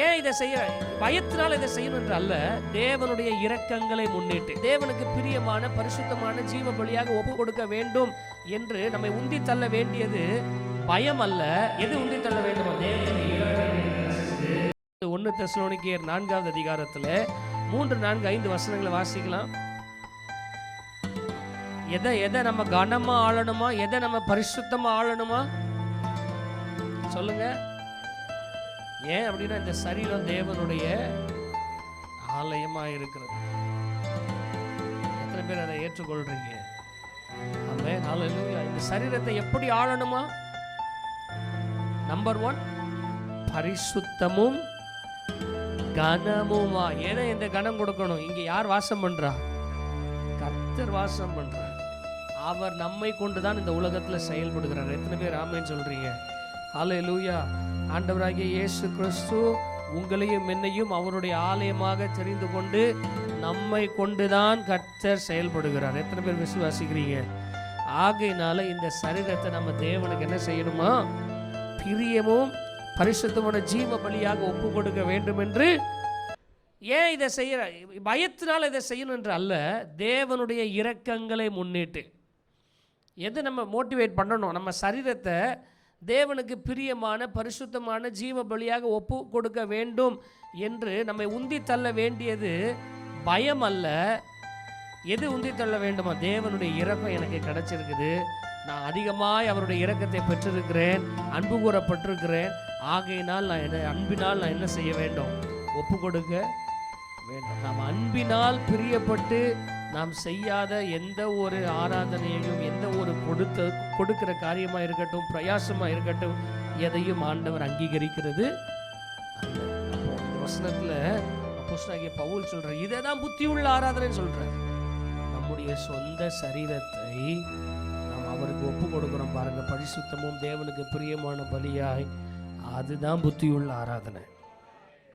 ஏன் இதை செய்ய பயத்தினால் இதை செய்யணும் என்று அல்ல, தேவனுடைய இரக்கங்களை முன்னிட்டு தேவனுக்கு பிரியமான பரிசுத்தமான ஜீவ பலியாக ஒப்பு கொடுக்க வேண்டும் என்று நம்மை உந்தி தள்ள வேண்டியது பயம் அல்ல. எது உந்தி தள்ள வேண்டுமோ? 1 தெசலோனிக்கேயர் 4வது அதிகாரத்தில் 3, 4, 5 வசனங்களை வாசிக்கலாம். எதை நம்ம கனமா ஆளணுமா, எதை நம்ம பரிசுத்தமா ஆளணுமா சொல்லுங்க. ஏன் அப்படின்னா இந்த சரீரம் தேவனுடைய ஆலயமா இருக்கிறது. எத்தனை பேர் அதை ஏற்றுக்கொள்றீங்க? ஆமென், ஹல்லேலூயா. இந்த சரீரத்தை எப்படி ஆளணுமா? நம்பர் 1 பரிசுத்தமும் கனமுமா. ஏன்னா இந்த கனம் கொடுக்கணும். இங்க யார் வாசம் பண்றா? கர்த்தர் வாசம் பண்றார். அவர் நம்மை கொண்டுதான் இந்த உலகத்துல செயல்படுகிறார். எத்தனை பேர் ஆமென் சொல்றீங்க? ஹல்லேலூயா. ஆண்டவராகிய இயேசு கிறிஸ்து உங்களையும் என்னையும் அவருடைய ஆலயமாக தெரிந்து கொண்டு நம்மை கொண்டுதான் கர்த்தர் செயல்படுகிறார். எத்தனை பேர் விசுவாசிக்கிறீங்க? ஆகையினால இந்த சரீரத்தை நம்ம தேவனுக்கு என்ன செய்யணுமா? பிரியமும் பரிசுத்தமான ஜீவ பலியாக ஒப்பு கொடுக்க வேண்டும் என்று. ஏன் இதை செய்ய பயத்தினால் இதை செய்யணும் என்று அல்ல, தேவனுடைய இரக்கங்களை முன்னிட்டு. எது நம்ம மோட்டிவேட் பண்ணணும்? நம்ம சரீரத்தை தேவனுக்கு பிரியமான பரிசுத்தமான ஜீவ பலியாக ஒப்பு கொடுக்க வேண்டும் என்று நம்மை உந்தி தள்ள வேண்டியது பயம் அல்ல. எது உந்தி தள்ள வேண்டுமா? தேவனுடைய இரக்கம் எனக்கு கிடைச்சிருக்குது, நான் அதிகமாய் அவருடைய இரக்கத்தை பெற்றிருக்கிறேன், அன்பு கூறப்பட்டிருக்கிறேன். ஆகையினால் அன்பினால் நான் என்ன செய்ய வேண்டும்? ஒப்பு கொடுக்க வேண்டும். நாம் அன்பினால் பிரியப்பட்டு நாம் செய்யாத எந்த ஒரு ஆராதனையையும், எந்த ஒரு கொடுக்கிற காரியமாக இருக்கட்டும், பிரயாசமாக இருக்கட்டும், எதையும் ஆண்டவர் அங்கீகரிக்கிறது அல்ல. அப்போ இந்த வசனத்தில் அப்போஸ்தலனாகிய பவுல் சொல்றார், இதை தான் புத்தியுள்ள ஆராதனைன்னு சொல்றார். நம்முடைய சொந்த சரீரத்தை நாம் அவருக்கு ஒப்பு கொடுக்குறோம் பாருங்க, பரிசுத்தமும் தேவனுக்கு பிரியமான பலியாய். அதுதான் புத்தியுள்ள ஆராதனை.